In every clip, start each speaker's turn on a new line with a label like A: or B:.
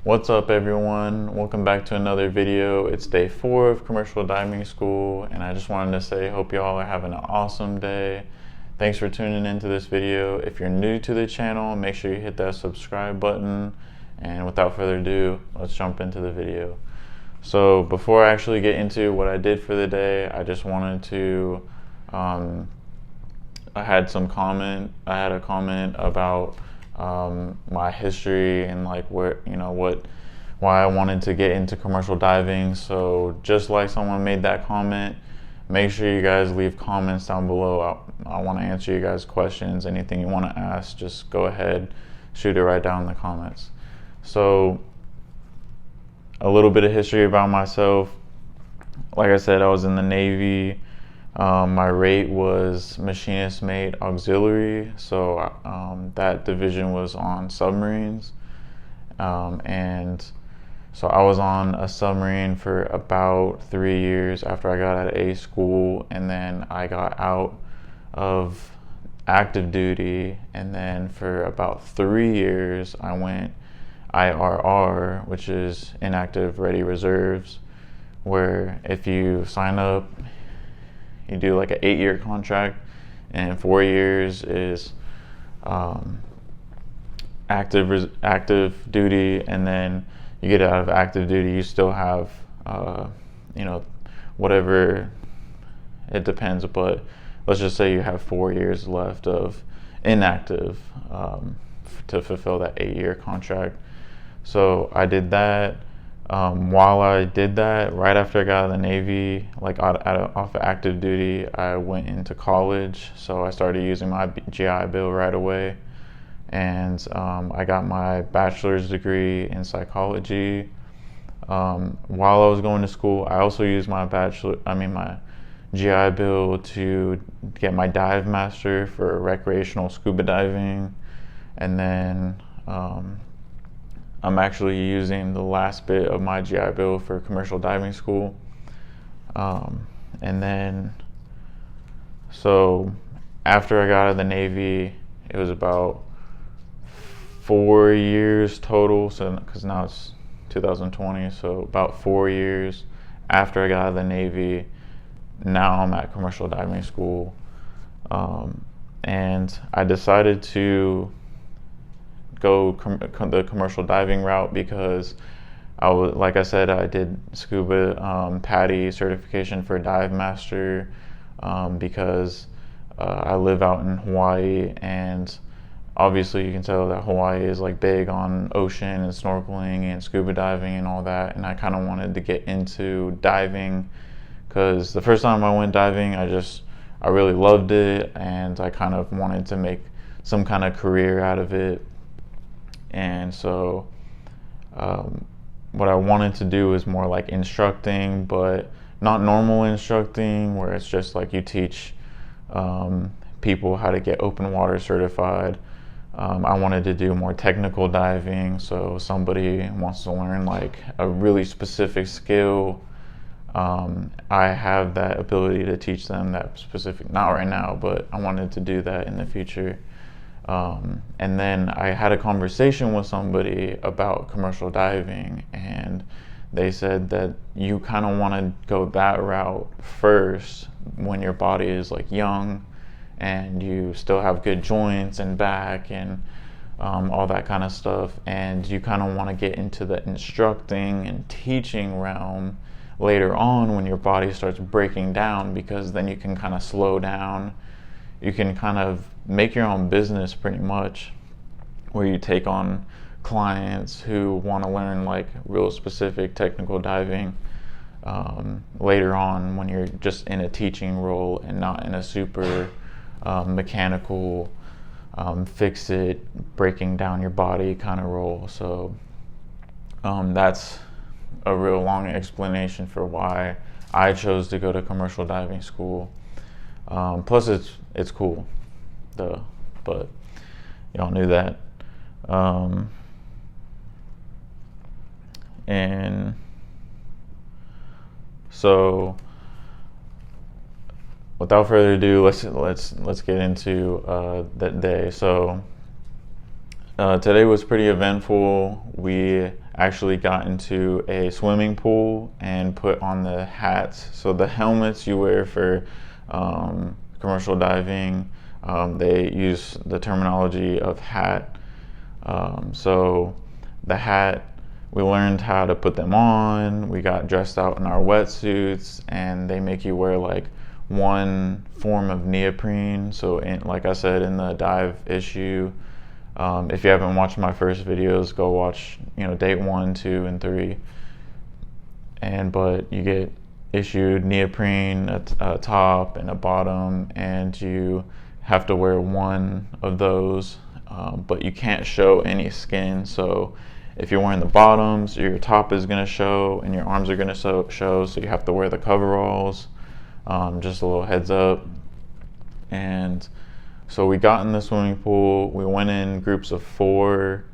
A: What's up everyone? Welcome back to another video. It's day 4 of commercial diving school, and I just wanted to say hope y'all are having an awesome day. Thanks for tuning into this video. If you're new to the channel, make sure you hit that subscribe button, and without further ado, let's jump into the video. So before I actually get into what I did for the day, I just wanted to I had a comment about my history and like why I wanted to get into commercial diving. So just like someone made that comment, make sure you guys leave comments down below. I want to answer you guys questions. Anything you want to ask, just go ahead, shoot it right down in the comments. So a little bit of history about myself. Like I said, I was in the Navy. My rate was machinist mate auxiliary, so that division was on submarines, and so I was on a submarine for about 3 years after I got out of A school, and then I got out of active duty, and then for about 3 years I went IRR, which is inactive ready reserves, where if you sign up, you do like an 8-year contract, and 4 years is active duty, and then you get out of active duty, you still have whatever, it depends, but let's just say you have 4 years left of inactive to fulfill that 8-year contract. So I did that. While I did that, right after I got out of the Navy, like off of active duty, I went into college. So I started using my GI Bill right away, and I got my bachelor's degree in psychology. While I was going to school, I also used my GI Bill to get my dive master for recreational scuba diving, and then I'm actually using the last bit of my GI Bill for commercial diving school. And then, so after I got out of the Navy, it was about 4 years total. So, because now it's 2020, so about 4 years after I got out of the Navy, now I'm at commercial diving school. And I decided to go the commercial diving route because like I said, I did scuba PADI certification for dive master, because I live out in Hawaii, and obviously you can tell that Hawaii is like big on ocean and snorkeling and scuba diving and all that, and I kind of wanted to get into diving because the first time I went diving, I really loved it, and I kind of wanted to make some kind of career out of it. And so what I wanted to do is more like instructing, but not normal instructing where it's just like you teach people how to get open water certified. I wanted to do more technical diving, so somebody wants to learn like a really specific skill, I have that ability to teach them that specific, not right now, but I wanted to do that in the future. And then I had a conversation with somebody about commercial diving, and they said that you kind of want to go that route first when your body is like young and you still have good joints and back and all that kind of stuff, and you kind of want to get into the instructing and teaching realm later on when your body starts breaking down, because then you can kind of slow down. You can kind of make your own business pretty much, where you take on clients who want to learn like real specific technical diving later on, when you're just in a teaching role and not in a super mechanical fix it, breaking down your body kind of role. So that's a real long explanation for why I chose to go to commercial diving school. Plus it's cool, but y'all knew that. And so without further ado, let's get into that day. So today was pretty eventful. We actually got into a swimming pool and put on the hats. So the helmets you wear for commercial diving, they use the terminology of hat. So the hat, we learned how to put them on. We got dressed out in our wetsuits, and they make you wear like one form of neoprene. So like I said in the dive issue, if you haven't watched my first videos, go watch, day 1, 2, and 3. But you get issued neoprene, a top and a bottom, and you have to wear one of those, but you can't show any skin. So if you're wearing the bottoms, your top is going to show and your arms are going to show, so you have to wear the coveralls. Just a little heads up. And so we got in the swimming pool. We went in groups of 4,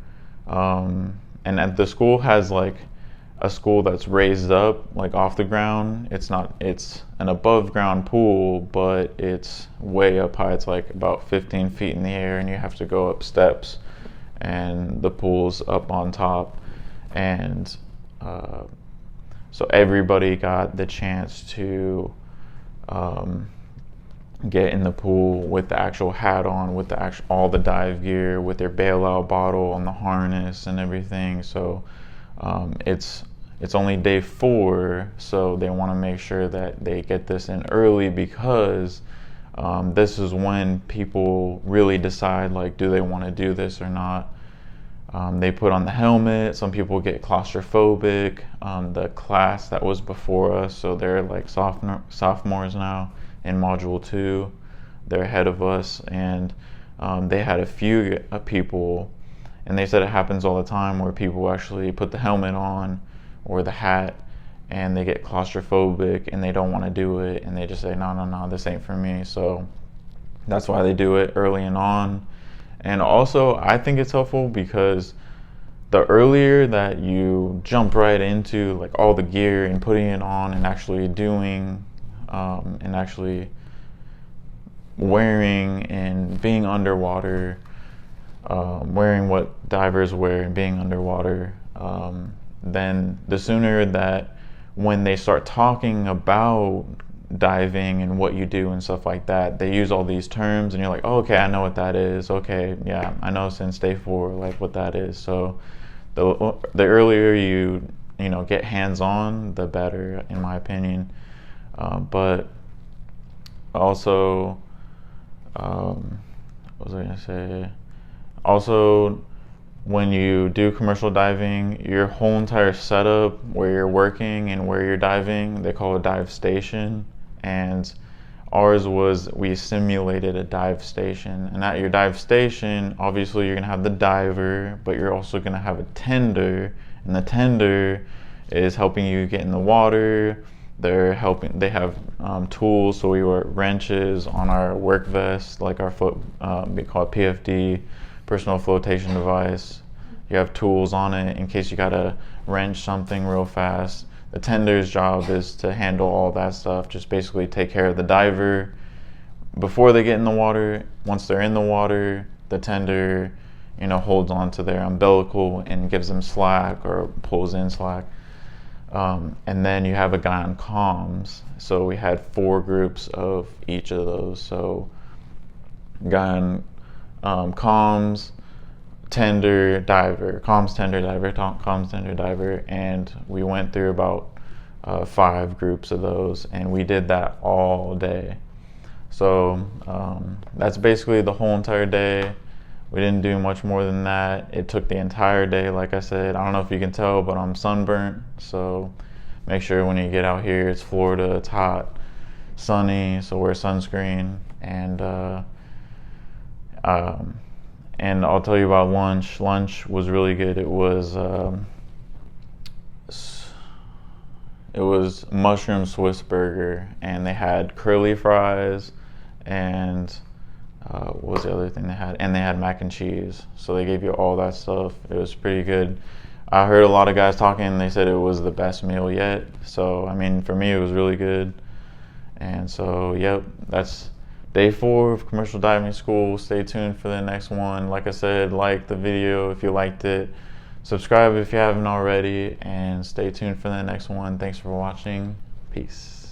A: and at the school has like a school that's raised up like off the ground. It's an above ground pool, but it's way up high. It's like about 15 feet in the air, and you have to go up steps, and the pool's up on top. And so everybody got the chance to get in the pool with the actual hat on, with all the dive gear, with their bailout bottle and the harness and everything. So it's only day 4, so they want to make sure that they get this in early, because this is when people really decide, like, do they want to do this or not. They put on the helmet. Some people get claustrophobic. The class that was before us, so they're like sophomores now in module 2, they're ahead of us, and they had a few people, and they said it happens all the time where people actually put the helmet on or the hat and they get claustrophobic and they don't want to do it, and they just say no, this ain't for me. So that's why they do it early and on. And also I think it's helpful because the earlier that you jump right into like all the gear and putting it on and actually doing and actually wearing and being underwater, wearing what divers wear and being underwater, then the sooner that when they start talking about diving and what you do and stuff like that, they use all these terms and you're like, oh, okay, I know what that is. Okay, yeah, I know since day 4 like what that is. So the earlier you get hands-on, the better, in my opinion. But also, what was I gonna say? Also, when you do commercial diving, your whole entire setup where you're working and where you're diving, they call it dive station. And ours was, we simulated a dive station. And at your dive station, obviously you're gonna have the diver, but you're also gonna have a tender. And the tender is helping you get in the water. They have tools, so we wear wrenches on our work vest, like our we call it PFD, personal flotation device. You have tools on it in case you gotta wrench something real fast. The tender's job is to handle all that stuff, just basically take care of the diver before they get in the water. Once they're in the water, the tender, holds on to their umbilical and gives them slack or pulls in slack. And then you have a guy on comms. So we had 4 groups of each of those. So guy on comms, tender, diver, comms, tender, diver, comms, tender, diver, and we went through about 5 groups of those, and we did that all day. So that's basically the whole entire day. We didn't do much more than that. It took the entire day, like I said. I don't know if you can tell, but I'm sunburnt, so make sure when you get out here, it's Florida, it's hot, sunny, so wear sunscreen. And I'll tell you about lunch. Lunch was really good. It was mushroom Swiss burger, and they had curly fries, and what was the other thing they had? And they had mac and cheese. So they gave you all that stuff. It was pretty good. I heard a lot of guys talking, and they said it was the best meal yet. So, I mean, for me, it was really good. And so, yep, that's day 4 of commercial diving school. Stay tuned for the next one. Like I said, like the video if you liked it. Subscribe if you haven't already, and stay tuned for the next one. Thanks for watching. Peace.